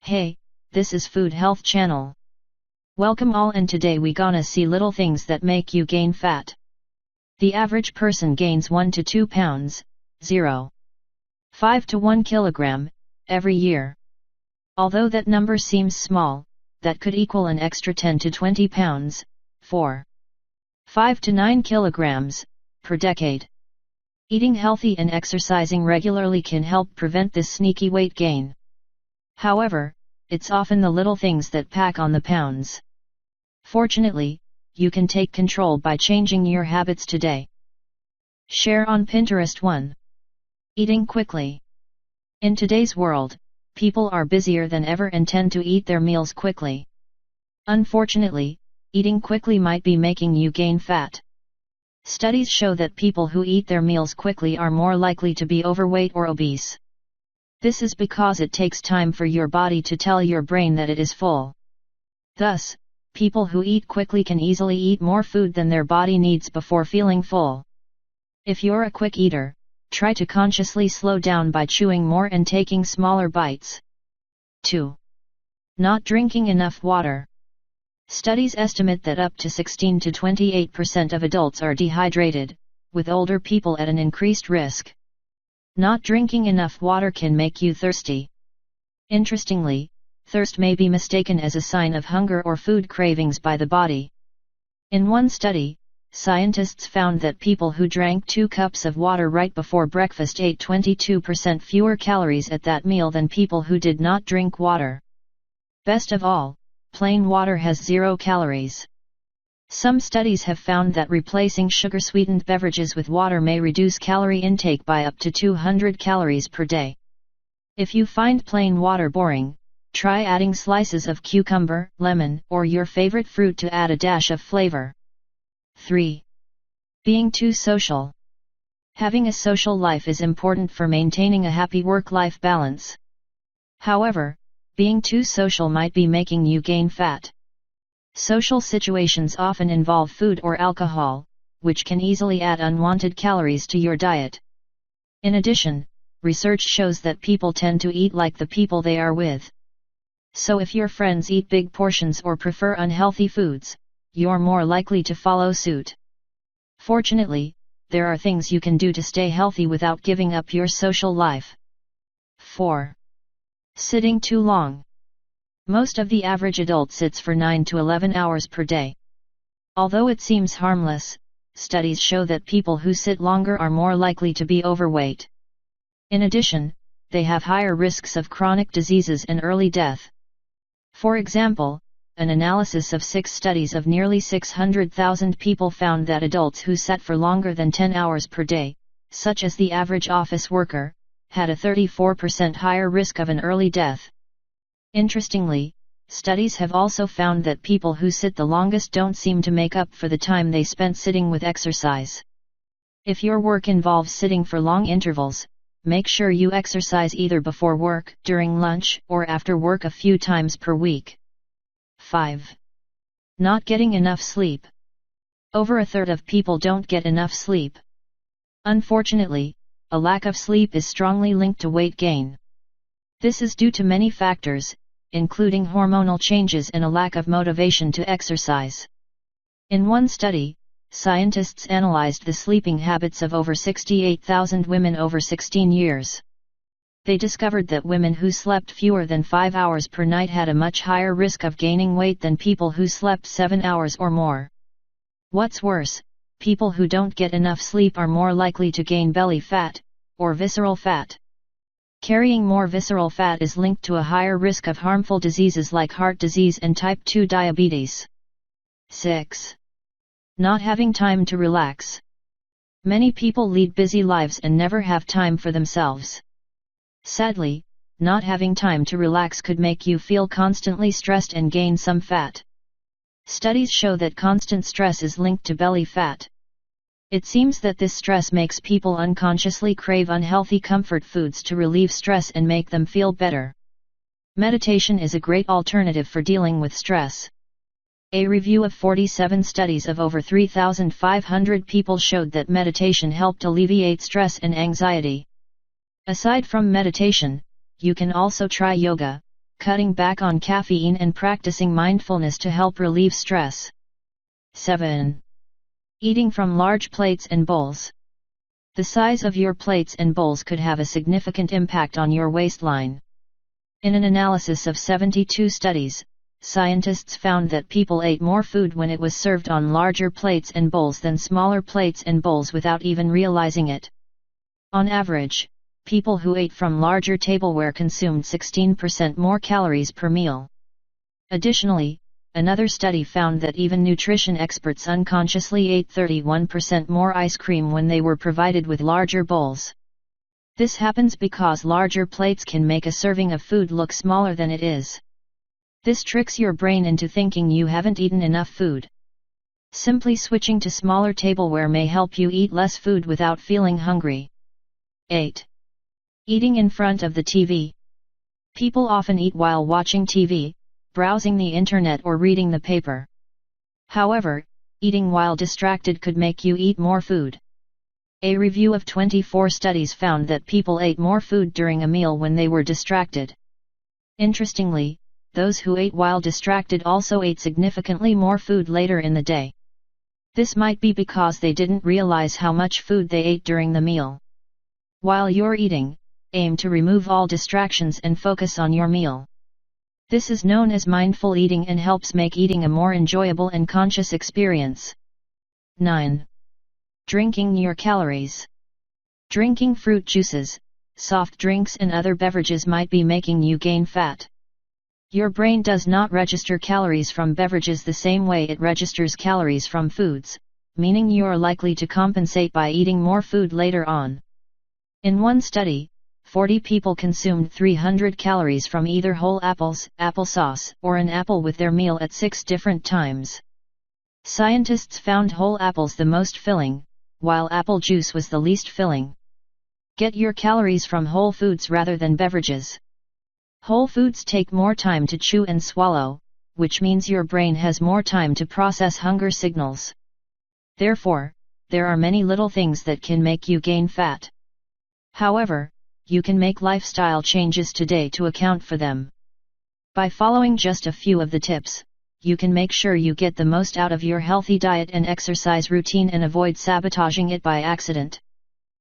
Hey, this is Food Health Channel. Welcome all, and today we gonna see little things that make you gain fat. The average person gains 1 to 2 pounds, 0.5 to 1 kilogram, every year. Although that number seems small, that could equal an extra 10 to 20 pounds, 4.5 to 9 kilograms, per decade. Eating healthy and exercising regularly can help prevent this sneaky weight gain. However, it's often the little things that pack on the pounds. Fortunately, you can take control by changing your habits today. Share on Pinterest 1. Eating quickly. In today's world, people are busier than ever and tend to eat their meals quickly. Unfortunately, eating quickly might be making you gain fat. Studies show that people who eat their meals quickly are more likely to be overweight or obese. This is because it takes time for your body to tell your brain that it is full. Thus, people who eat quickly can easily eat more food than their body needs before feeling full. If you're a quick eater, try to consciously slow down by chewing more and taking smaller bites. 2. Not drinking enough water. Studies estimate that up to 16 to 28% of adults are dehydrated, with older people at an increased risk. Not drinking enough water can make you thirsty. Interestingly, thirst may be mistaken as a sign of hunger or food cravings by the body. In one study, scientists found that people who drank 2 cups of water right before breakfast ate 22% fewer calories at that meal than people who did not drink water. Best of all, plain water has 0 calories. Some studies have found that replacing sugar-sweetened beverages with water may reduce calorie intake by up to 200 calories per day. If you find plain water boring, try adding slices of cucumber, lemon, or your favorite fruit to add a dash of flavor. 3. Being too social. Having a social life is important for maintaining a happy work-life balance. However, being too social might be making you gain fat. Social situations often involve food or alcohol, which can easily add unwanted calories to your diet. In addition, research shows that people tend to eat like the people they are with. So if your friends eat big portions or prefer unhealthy foods, you're more likely to follow suit. Fortunately, there are things you can do to stay healthy without giving up your social life. 4. Sitting too long. Most of the average adult sits for 9 to 11 hours per day. Although it seems harmless, studies show that people who sit longer are more likely to be overweight. In addition, they have higher risks of chronic diseases and early death. For example, an analysis of 6 studies of nearly 600,000 people found that adults who sat for longer than 10 hours per day, such as the average office worker, had a 34% higher risk of an early death. Interestingly, studies have also found that people who sit the longest don't seem to make up for the time they spent sitting with exercise. If your work involves sitting for long intervals, make sure you exercise either before work, during lunch, or after work a few times per week. 5. Not getting enough sleep. Over a third of people don't get enough sleep. Unfortunately, a lack of sleep is strongly linked to weight gain. This is due to many factors, including hormonal changes and a lack of motivation to exercise. In one study, scientists analyzed the sleeping habits of over 68,000 women over 16 years. They discovered that women who slept fewer than 5 hours per night had a much higher risk of gaining weight than people who slept 7 hours or more. What's worse, people who don't get enough sleep are more likely to gain belly fat, or visceral fat. Carrying more visceral fat is linked to a higher risk of harmful diseases like heart disease and type 2 diabetes. 6. Not having time to relax. Many people lead busy lives and never have time for themselves. Sadly, not having time to relax could make you feel constantly stressed and gain some fat. Studies show that constant stress is linked to belly fat. It seems that this stress makes people unconsciously crave unhealthy comfort foods to relieve stress and make them feel better. Meditation is a great alternative for dealing with stress. A review of 47 studies of over 3,500 people showed that meditation helped alleviate stress and anxiety. Aside from meditation, you can also try yoga, cutting back on caffeine and practicing mindfulness to help relieve stress. 7. Eating from large plates and bowls. The size of your plates and bowls could have a significant impact on your waistline. In an analysis of 72 studies, scientists found that people ate more food when it was served on larger plates and bowls than smaller plates and bowls without even realizing it. On average, people who ate from larger tableware consumed 16% more calories per meal. Additionally, another study found that even nutrition experts unconsciously ate 31% more ice cream when they were provided with larger bowls. This happens because larger plates can make a serving of food look smaller than it is. This tricks your brain into thinking you haven't eaten enough food. Simply switching to smaller tableware may help you eat less food without feeling hungry. 8. Eating in front of the TV. People often eat while watching TV, browsing the internet or reading the paper. However, eating while distracted could make you eat more food. A review of 24 studies found that people ate more food during a meal when they were distracted. Interestingly, those who ate while distracted also ate significantly more food later in the day. This might be because they didn't realize how much food they ate during the meal. While you're eating, aim to remove all distractions and focus on your meal. This is known as mindful eating and helps make eating a more enjoyable and conscious experience. 9. Drinking your calories. Drinking fruit juices, soft drinks and other beverages might be making you gain fat. Your brain does not register calories from beverages the same way it registers calories from foods, meaning you are likely to compensate by eating more food later on. In one study, 40 people consumed 300 calories from either whole apples, applesauce, or an apple with their meal at 6 different times. Scientists found whole apples the most filling, while apple juice was the least filling. Get your calories from whole foods rather than beverages. Whole foods take more time to chew and swallow, which means your brain has more time to process hunger signals. Therefore, there are many little things that can make you gain fat. However, you can make lifestyle changes today to account for them. By following just a few of the tips, you can make sure you get the most out of your healthy diet and exercise routine and avoid sabotaging it by accident.